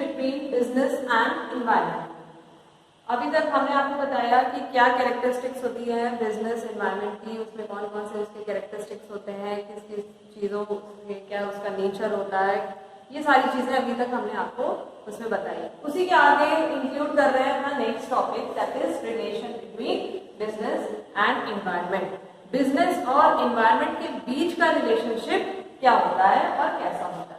Between business and environment. अभी तक हमने आपको बताया कि क्या कैरेक्टरिस्टिक्स होती है बिजनेस एनवायरनमेंट की, उसमें कौन कौन से उसके कैरेक्टरिस्टिक्स होते हैं, किस किस चीज़ों के क्या उसका नेचर होता है, ये सारी चीज़ें अभी तक हमने आपको उसमें बताई। उसी के आगे इंक्लूड कर रहे हैं अपना next topic, that is relation between business and environment. Business और एनवायरनमेंट के बीच का रिलेशनशिप क्या होता है और कैसा होता है।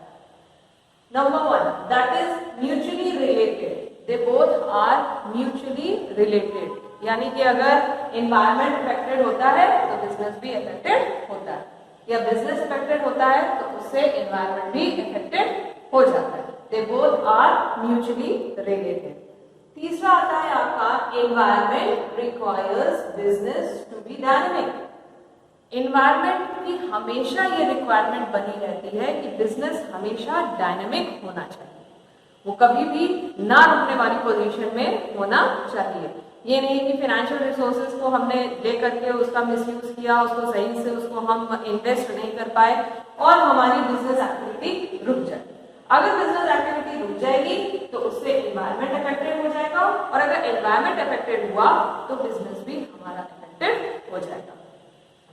Number 1, that is mutually related. They both are mutually related, यानी कि अगर एनवायरनमेंट अफेक्टेड होता है तो बिजनेस भी अफेक्टेड होता है, या बिजनेस अफेक्टेड होता है तो उससे एनवायरनमेंट भी अफेक्टेड हो जाता है। They both are mutually related. तीसरा आता है आपका, environment requires business to be dynamic. Environment की हमेशा ये रिक्वायरमेंट बनी रहती है कि बिजनेस हमेशा डायनामिक होना चाहिए, वो कभी भी ना रुकने वाली पोजीशन में होना चाहिए। ये नहीं कि फाइनेंशियल रिसोर्सेज को हमने ले करके उसका मिसयूज किया, उसको सही से उसको हम इन्वेस्ट नहीं कर पाए और हमारी बिजनेस एक्टिविटी रुक जाए। अगर बिजनेस एक्टिविटी रुक जाएगी तो उससे एनवायरनमेंट अफेक्टेड हो जाएगा, और अगर एनवायरनमेंट अफेक्टेड हुआ तो बिजनेस भी हमारा अफेक्टेड हो जाएगा।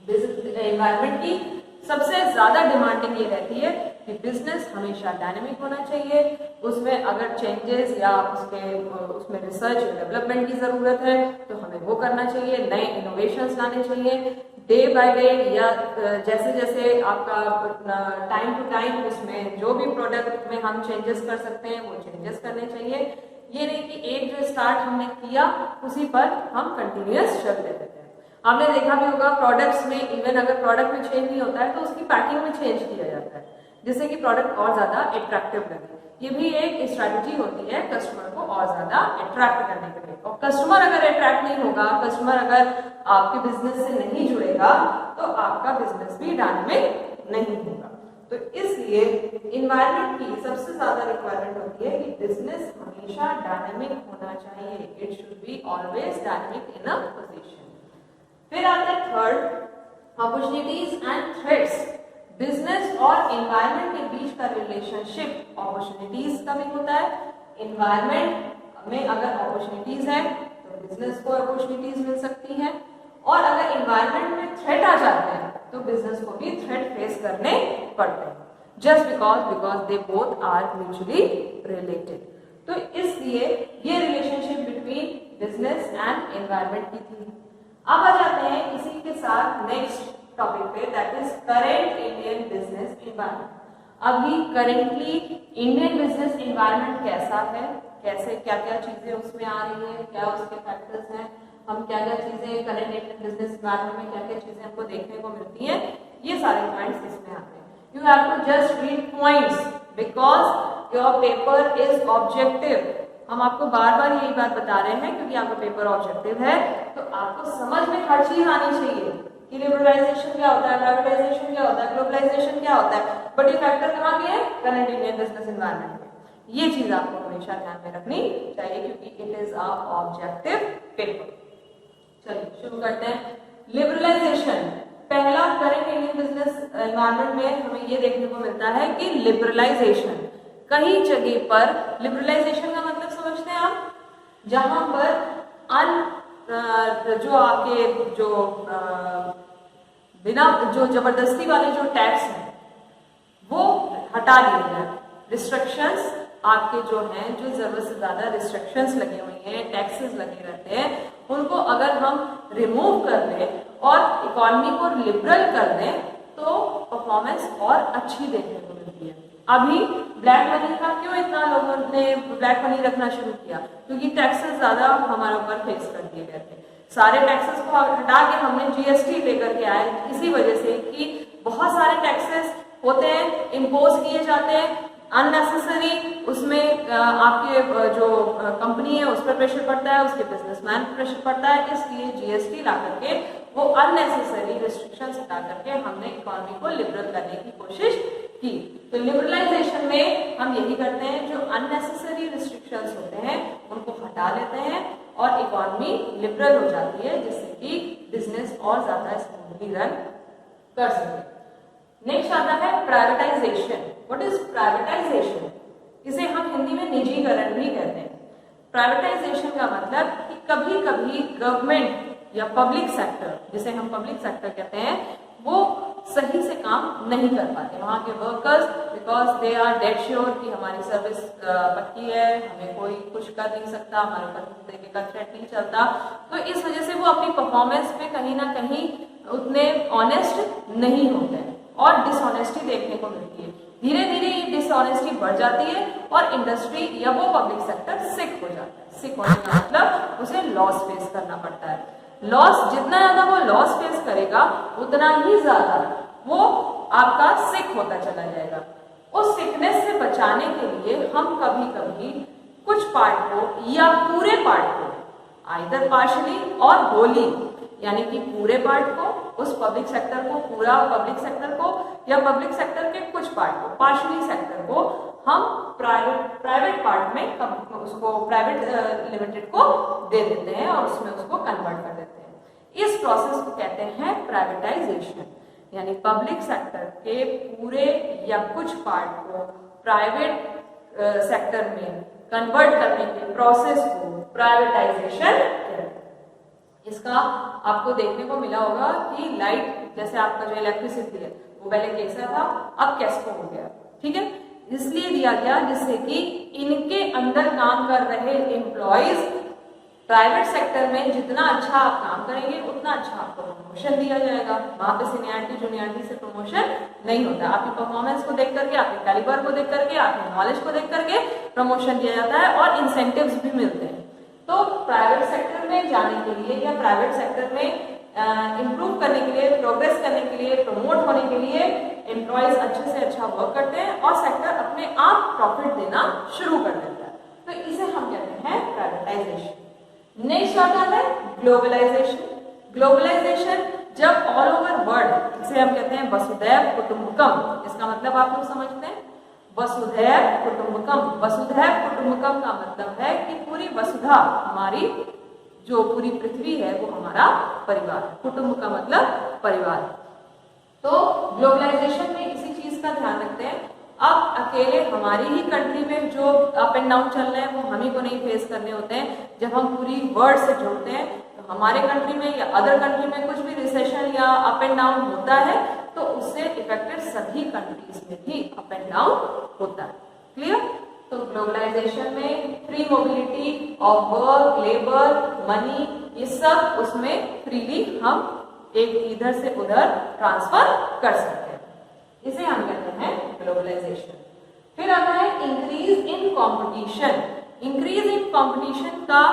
बिजनेस एनवायरनमेंट की सबसे ज्यादा डिमांडिंग ये रहती है कि बिजनेस हमेशा डायनेमिक होना चाहिए, उसमें अगर चेंजेस या उसमें रिसर्च डेवलपमेंट की जरूरत है तो हमें वो करना चाहिए, नए इनोवेशंस लाने चाहिए डे बाय डे, या जैसे जैसे आपका टाइम टू टाइम उसमें जो भी प्रोडक्ट में हम चेंजेस कर सकते हैं वो चेंजेस करने चाहिए। ये नहीं कि एक जो स्टार्ट हमने किया उसी पर हम कंटिन्यूअस चलते रहते हैं। आपने देखा भी होगा प्रोडक्ट्स में, इवन अगर प्रोडक्ट में चेंज नहीं होता है तो उसकी पैकिंग में चेंज किया जाता है जिससे कि प्रोडक्ट और ज्यादा अट्रैक्टिव लगे। ये भी एक स्ट्रैटेजी होती है कस्टमर को और ज्यादा अट्रैक्ट करने के लिए। और कस्टमर अगर अट्रैक्ट नहीं होगा, कस्टमर अगर आपके बिजनेस से नहीं जुड़ेगा तो आपका बिजनेस भी डायनामिक नहीं होगा। तो इसलिए एनवायरनमेंट की सबसे ज्यादा रिक्वायरमेंट होती है कि बिजनेस हमेशा डायनामिक होना चाहिए, it should be always dynamic in a position. फिर आते हैं third, opportunities and threats. Business और एनवायरनमेंट के बीच का रिलेशनशिप अपॉर्चुनिटीज का भी होता है। एनवायरनमेंट में अगर अपॉर्चुनिटीज है तो बिजनेस को अपॉर्चुनिटीज मिल सकती हैं, और अगर एनवायरनमेंट में थ्रेट आ जाते हैं तो बिजनेस को भी थ्रेट फेस करने पड़ते हैं, just because they both are mutually related. तो इसलिए ये relationship between business and environment की थी। अब आ जाते हैं इसी के साथ नेक्स्ट टॉपिक पे, that is current Indian business environment. अभी करेंटली इंडियन बिजनेस एनवायरनमेंट कैसा है, कैसे क्या क्या चीजें उसमें आ रही है, क्या उसके फैक्टर्स हैं, हम क्या क्या चीजें करेंट इंडियन बिजनेस एनवायरनमेंट में क्या क्या चीजें हमको देखने को मिलती हैं, ये सारे पॉइंट्स इसमें आते हैं। You have to just read points because your paper is objective. हम आपको बार बार यही बात बता रहे हैं क्योंकि आपका पेपर ऑब्जेक्टिव है, तो आपको समझ में हर चीज आनी चाहिए कि लिबरलाइजेशन क्या होता है, प्राइवेटाइजेशन क्या होता है, ग्लोबलाइजेशन क्या होता है, बट ये फैक्टर कहाँ पे है, करंट इंडियन बिजनेस एनवायरनमेंट में। ये चीज आपको हमेशा ध्यान में रखनी चाहिए क्योंकि it is a objective paper. चलिए शुरू करते हैं। लिबरलाइजेशन, पहला करंट इंडियन बिजनेस एनवायरनमेंट में हमें ये देखने को मिलता है कि लिबरलाइजेशन, कई जगह पर लिबरलाइजेशन का मतलब समझते हैं आप, जहां पर जो आपके जो बिना जो जबरदस्ती वाले जो टैक्स हैं वो हटा दिए जाए, रिस्ट्रिक्शंस आपके जो हैं, जो जरूरत से ज्यादा रिस्ट्रिक्शंस लगे हुए हैं, टैक्सेस लगे रहते हैं, उनको अगर हम रिमूव कर दें और इकोनॉमी को लिबरल कर दें तो परफॉर्मेंस और अच्छी देखने को मिलती है। अभी ब्लैक मनी का क्यों इतना लोगों ने ब्लैक मनी रखना शुरू किया, क्योंकि टैक्सेस ज्यादा हमारे ऊपर फेस कर दिए गए थे। सारे टैक्सेस को हटा के हमने जीएसटी लेकर के आए, इसी वजह से कि बहुत सारे टैक्सेस होते हैं, इम्पोज किए जाते हैं अननेसेसरी, उसमें आपके जो कंपनी है उस पर प्रेशर पड़ता है, उसके बिजनेसमैन पर प्रेशर पड़ता है, इसलिए जीएसटी ला करके वो अननेसेसरी रिस्ट्रिक्शंस हटा करके हमने इकोनॉमी को लिबरल करने की कोशिश की। तो लिबरलाइजेशन में हम यही करते हैं, जो अननेसेसरी रिस्ट्रिक्शंस होते हैं उनको हटा लेते हैं और इकोनॉमी लिबरल हो जाती है, जिससे कि बिजनेस और ज्यादा स्मूथली रन कर सके। नेक्स्ट आता है प्राइवेटाइजेशन। What is privatisation? इसे हम हिंदी में निजीकरण भी कहते हैं। प्राइवेटाइजेशन का मतलब कि कभी कभी गवर्नमेंट या पब्लिक सेक्टर, जिसे हम पब्लिक सेक्टर कहते हैं, वो सही से काम नहीं कर पाते। वहाँ के workers because they are dead sure कि हमारी सर्विस पक्की है, हमें कोई कुछ कर नहीं सकता, हमारे ऊपर किसी तरीके का थ्रेट नहीं चलता, तो इस वजह से वो अपनी परफॉर्मेंस में कहीं ना कहीं उतने ऑनेस्ट नहीं होते हैं और डिसऑनेस्टी देखने को मिलती है। धीरे धीरे ये डिसऑनेस्टी बढ़ जाती है और इंडस्ट्री या वो पब्लिक सेक्टर सिक हो जाता है। सिक होने का मतलब उसे लॉस फेस करना पड़ता है। लॉस, जितना ज्यादा वो लॉस फेस करेगा उतना ही ज्यादा वो आपका सिक होता चला जाएगा। उस सिकनेस से बचाने के लिए हम कभी कभी कुछ पार्ट को या पूरे पार्ट को, आइदर पार्शली और होली, यानी कि पूरे पार्ट को, उस पब्लिक सेक्टर को, पूरा पब्लिक सेक्टर को या पब्लिक सेक्टर के कुछ पार्ट को, पार्शली सेक्टर को हम प्राइवेट पार्ट में उसको प्राइवेट लिमिटेड को दे देते हैं और उसमें उसको कन्वर्ट कर देते हैं। इस प्रोसेस को कहते हैं प्राइवेटाइजेशन, यानी पब्लिक सेक्टर के पूरे या कुछ पार्ट को प्राइवेट सेक्टर में कन्वर्ट करने के प्रोसेस को प्राइवेटाइजेशन कहते हैं। इसका आपको देखने को मिला होगा कि लाइट, जैसे आपका जो इलेक्ट्रिसिटी है वो पहले कैसा था, अब कैस्को हो गया, ठीक है। इसलिए दिया गया जिससे कि इनके अंदर काम कर रहे एम्प्लॉइज प्राइवेट सेक्टर में जितना अच्छा आप काम करेंगे उतना अच्छा आपको प्रमोशन दिया जाएगा। वहां पे सीनियरिटी जूनियरिटी से प्रमोशन नहीं होता, आपकी परफॉर्मेंस को देख करके, आपके कैलिबर को देख करके, आपके नॉलेज को देख करके प्रमोशन दिया जाता है और इंसेंटिव्स भी मिलते हैं। तो प्राइवेट सेक्टर में जाने के लिए या प्राइवेट सेक्टर में इम्प्रूव करने के लिए, प्रोग्रेस करने के लिए, प्रमोट होने के लिए एम्प्लॉयज अच्छे से अच्छा वर्क करते हैं और सेक्टर अपने आप प्रॉफिट देना शुरू कर देता है। तो इसे हम कहते हैं प्राइवेटाइजेशन। नेक्स्ट आता है ग्लोबलाइजेशन। ग्लोबलाइजेशन जब ऑल ओवर वर्ल्ड, इसे हम कहते हैं वसुधैव कुटुंबकम। इसका मतलब आप लोग समझते हैं, वसुधैव कुटुंबकम। वसुधैव कुटुंबकम का मतलब है कि पूरी वसुधा, हमारी जो पूरी पृथ्वी है वो हमारा परिवार। कुटुंब का मतलब परिवार। तो ग्लोबलाइजेशन में इसी चीज का ध्यान रखते हैं। अब अकेले हमारी ही कंट्री में जो अप एंड डाउन चल रहे हैं वो हम ही को नहीं फेस करने होते हैं। जब हम पूरी वर्ल्ड से जुड़ते हैं तो हमारे कंट्री में या अदर कंट्री में कुछ भी रिसेशन या अप एंड डाउन होता है तो उससे इफेक्टेड सभी कंट्रीज में भी अप एंड डाउन होता है। क्लियर? तो ग्लोबलाइजेशन में free mobility of work, labour, money, ये सब उसमें फ्रीली हम एक इधर से उधर ट्रांसफर कर सकते हैं। इसे हम कहते हैं ग्लोबलाइजेशन। फिर आता है increase in competition. Increase in competition का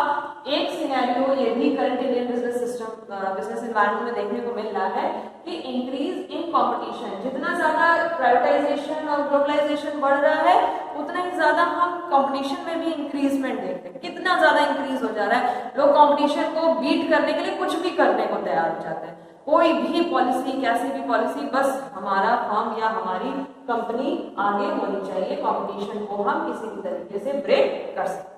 एक सिनेरियो ये भी current Indian business system, business environment में देखने को मिल रहा है कि इंक्रीज इन कंपटीशन, जितना ज्यादा प्राइवेटाइजेशन और ग्लोबलाइजेशन बढ़ रहा है उतना ही ज्यादा हम कंपटीशन में भी इंक्रीजमेंट देखते हैं। कितना ज्यादा इंक्रीज हो जा रहा है, लोग कंपटीशन को बीट करने के लिए कुछ भी करने को तैयार हो जाते हैं। कोई भी पॉलिसी, कैसी भी पॉलिसी, बस हमारा फर्म या हमारी कंपनी आगे होनी चाहिए, कंपटीशन को हम किसी भी तरीके से ब्रेक कर सकते हैं,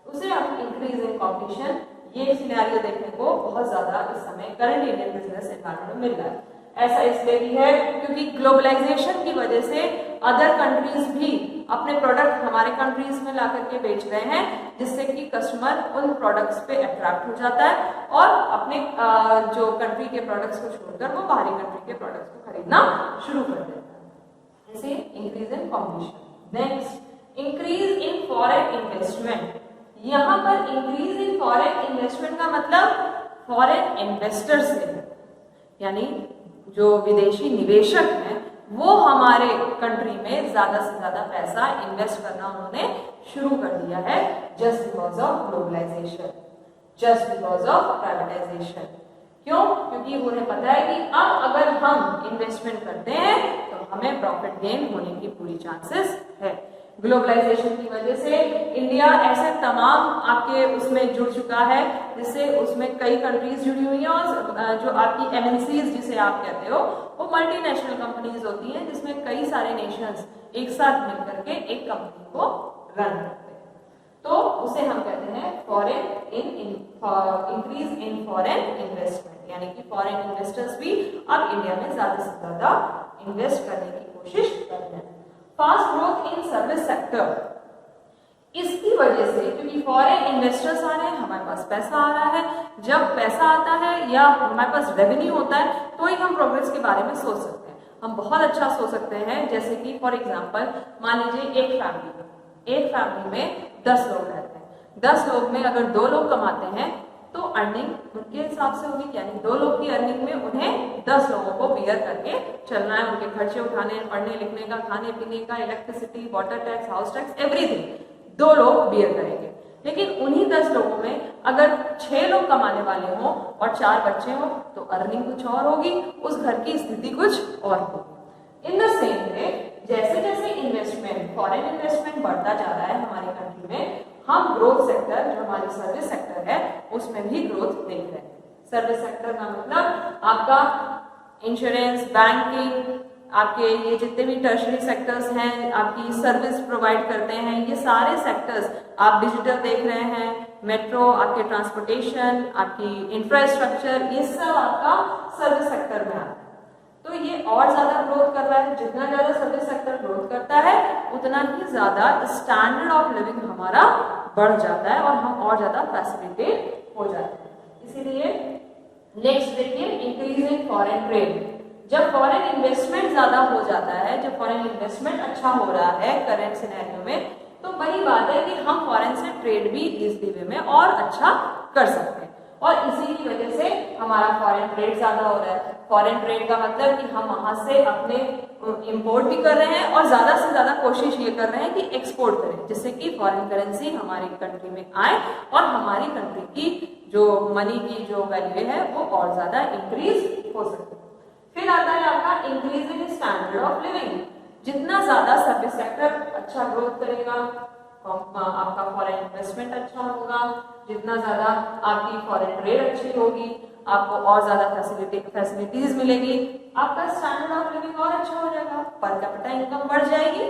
उसे हम इंक्रीज इन कंपटीशन। ये सिनेरियो देखने को बहुत ज्यादा इस समय करंट इंडियन बिजनेस एनवायरनमेंट में मिल रहा है। ऐसा इसलिए भी है क्योंकि ग्लोबलाइजेशन की वजह से अदर कंट्रीज भी अपने प्रोडक्ट हमारे कंट्रीज में ला करके बेच रहे हैं, जिससे कि कस्टमर उन प्रोडक्ट्स पे अट्रैक्ट हो जाता है और अपने जो कंट्री के प्रोडक्ट्स को छोड़कर वो बाहरी कंट्री के प्रोडक्ट्स को खरीदना शुरू कर देता है। इसे increase in competition. Next, increase in foreign investment. यहाँ पर इंक्रीज इन फॉरेन इन्वेस्टमेंट का मतलब फॉरेन इन्वेस्टर्स से, यानी जो विदेशी निवेशक हैं वो हमारे कंट्री में ज्यादा से ज्यादा पैसा इन्वेस्ट करना उन्होंने शुरू कर दिया है, just because of globalisation, just because of privatisation. क्यों? क्योंकि उन्हें पता है कि अब अगर हम इन्वेस्टमेंट करते हैं तो हमें प्रॉफिट गेन होने की पूरी चांसेस है। ग्लोबलाइजेशन की वजह से इंडिया ऐसे तमाम आपके उसमें जुड़ चुका है जिससे उसमें कई कंट्रीज जुड़ी हुई हैं और जो आपकी एमएनसीज जिसे आप कहते हो वो मल्टीनेशनल कंपनीज होती हैं जिसमें कई सारे नेशंस एक साथ मिलकर के एक कंपनी को रन करते हैं। तो उसे हम कहते हैं foreign increase in foreign investment, यानी कि फॉरेन इन्वेस्टर्स भी अब इंडिया में ज्यादा से ज्यादा इन्वेस्ट करने की कोशिश कर रहे हैं। Fast growth in service sector. इसकी वजह से, क्योंकि फॉरेन इन्वेस्टर्स आ रहे हैं, हमारे पास पैसा आ रहा है, जब पैसा आता है या हमारे पास रेवेन्यू होता है तो ही हम प्रोग्रेस के बारे में सोच सकते हैं। हम बहुत अच्छा सोच सकते हैं, जैसे कि फॉर एग्जांपल मान लीजिए एक फैमिली में 10 लोग रहते हैं। 10 लोग में अगर 2 लोग कमाते हैं तो अर्निंग उनके हिसाब से होगी, यानी 2 लोग की अर्निंग में उन्हें 10 लोगों को बियर करके चलना है, उनके खर्चे उठाने हैं, पढ़ने लिखने का, खाने पीने का, electricity, water tax, house tax, everything 2 लोग बियर करेंगे। लेकिन उन्हीं 10 लोगों में अगर 6 लोग कमाने वाले हों और 4 बच्चे हों तो अर्निंग कुछ और होगी, उस घर की स्थिति कुछ और होगी। इन द सेम वे जैसे जैसे इन्वेस्टमेंट, फॉरेन इन्वेस्टमेंट बढ़ता जा रहा है हमारी कंट्री में, हम ग्रोथ सेक्टर जो हमारी सर्विस सेक्टर है उसमें भी ग्रोथ देख रहे हैं। सर्विस सेक्टर का मतलब आपका इंश्योरेंस, बैंकिंग, आपके ये जितने भी टर्शरी सेक्टर्स हैं, आपकी सर्विस प्रोवाइड करते हैं, ये सारे सेक्टर्स, आप डिजिटल देख रहे हैं, मेट्रो, आपके ट्रांसपोर्टेशन, आपकी इंफ्रास्ट्रक्चर, ये सब आपका सर्विस सेक्टर में आता है। तो ये और ज्यादा ग्रोथ कर रहा है। जितना ज्यादा सर्विस सेक्टर ग्रोथ करता है उतना ही ज्यादा स्टैंडर्ड ऑफ लिविंग हमारा बढ़ जाता है और हम और ज्यादा फैसिलिटेट हो जाते हैं। इसीलिए नेक्स्ट देखिए, इंक्रीज इन फॉरेन ट्रेड। जब फॉरेन इन्वेस्टमेंट ज्यादा हो जाता है, जब फॉरेन इन्वेस्टमेंट अच्छा हो रहा है करंट सिनेरियो में, तो वही बात है कि हम फॉरेन से ट्रेड भी इजीली वे में और अच्छा कर सकते हैं और इसी की वजह से हमारा फॉरेन ट्रेड ज्यादा हो रहा है। फॉरेन ट्रेड का मतलब कि हम वहां से अपने इंपोर्ट भी कर रहे हैं और ज्यादा से ज्यादा कोशिश ये कर रहे हैं कि एक्सपोर्ट करें, जिससे कि फॉरेन करेंसी हमारी कंट्री में आए और हमारी कंट्री की जो मनी की जो वैल्यू है वो और ज्यादा इंक्रीज हो सके। फिर आता है आपका increase in standard of living. जितना ज्यादा सर्विस सेक्टर अच्छा ग्रोथ करेगा, आपका फॉरेन इन्वेस्टमेंट अच्छा होगा, जितना ज्यादा आपकी फॉरेन ट्रेड अच्छी होगी, आपको और ज्यादा फैसिलिटीज मिलेगी, आपका स्टैंडर्ड ऑफ लिविंग और अच्छा हो जाएगा, पर कैपिटा इनकम बढ़ जाएगी,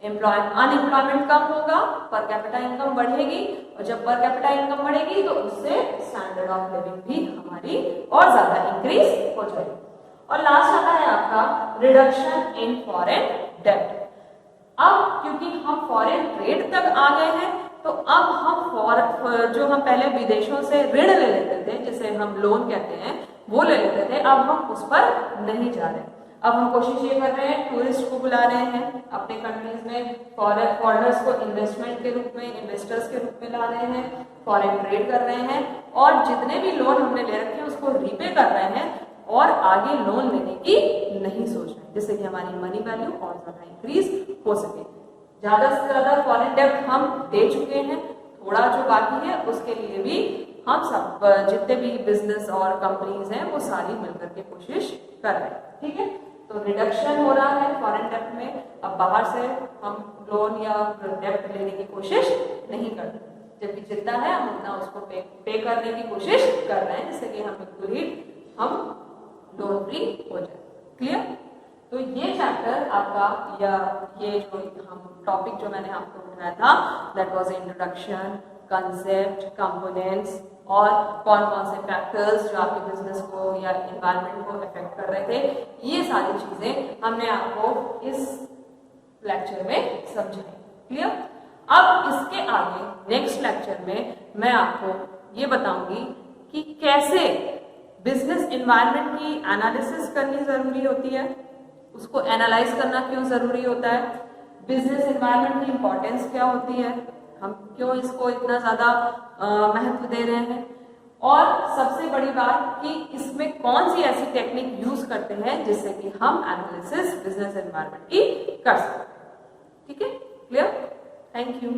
अनएम्प्लॉयमेंट कम होगा, पर कैपिटा इनकम बढ़ेगी और जब पर कैपिटा इनकम बढ़ेगी तो उससे स्टैंडर्ड ऑफ लिविंग भी हमारी और ज्यादा इंक्रीज हो जाएगी। और लास्ट आता है आपका रिडक्शन इन फॉरेन डेब्ट। अब क्योंकि हम फॉरेन ट्रेड तक आ गए हैं तो अब हम जो हम पहले विदेशों से ऋण ले लेते थे, जिसे हम लोन कहते हैं, वो ले लेते थे, अब हम उस पर नहीं जा रहे। अब हम कोशिश ये कर रहे हैं, टूरिस्ट को बुला रहे हैं अपने कंट्रीज में, फॉरेनर्स को इन्वेस्टमेंट के रूप में, इन्वेस्टर्स के रूप में ला रहे हैं, फॉरेन ट्रेड कर रहे हैं और जितने भी लोन हमने ले रखे हैं उसको रीपे कर रहे हैं और आगे लोन लेने की नहीं सोच रहे, जिससे कि हमारी मनी वैल्यू और ज्यादा इंक्रीज हो सके। ज्यादा से ज्यादा फॉरेन डेब्ट हम दे चुके हैं, थोड़ा जो बाकी है उसके लिए भी हम सब जितने भी बिजनेस और कंपनीज हैं वो सारी मिलकर के कोशिश कर रहे हैं। ठीक है, तो रिडक्शन हो रहा है फॉरेन डेब्ट में। अब बाहर से हम लोन या डेब्ट लेने की कोशिश नहीं करते, जबकि जितना है हम उतना उसको पे करने की कोशिश कर रहे हैं, जिससे कि हम बिल्कुल ही हम लोन फ्री हो जाए। क्लियर? तो ये चैप्टर आपका या ये जो हम टॉपिक जो मैंने आपको उठाया था, that was introduction, concept, components और कौन कौन से फैक्टर्स जो आपके बिजनेस को या एनवायरनमेंट को अफेक्ट कर रहे थे, ये सारी चीजें हमने आपको इस लेक्चर में समझाई। क्लियर? अब इसके आगे नेक्स्ट लेक्चर में मैं आपको ये बताऊंगी कि कैसे बिजनेस एनवायरनमेंट की एनालिसिस करनी जरूरी होती है, उसको एनालाइज करना क्यों जरूरी होता है, बिजनेस एनवायरनमेंट की इंपॉर्टेंस क्या होती है, हम क्यों इसको इतना ज्यादा महत्व दे रहे हैं, और सबसे बड़ी बात कि इसमें कौन सी ऐसी टेक्निक यूज करते हैं जिससे कि हम एनालिसिस बिजनेस एनवायरनमेंट की कर सकते हैं। ठीक है? क्लियर? Thank you.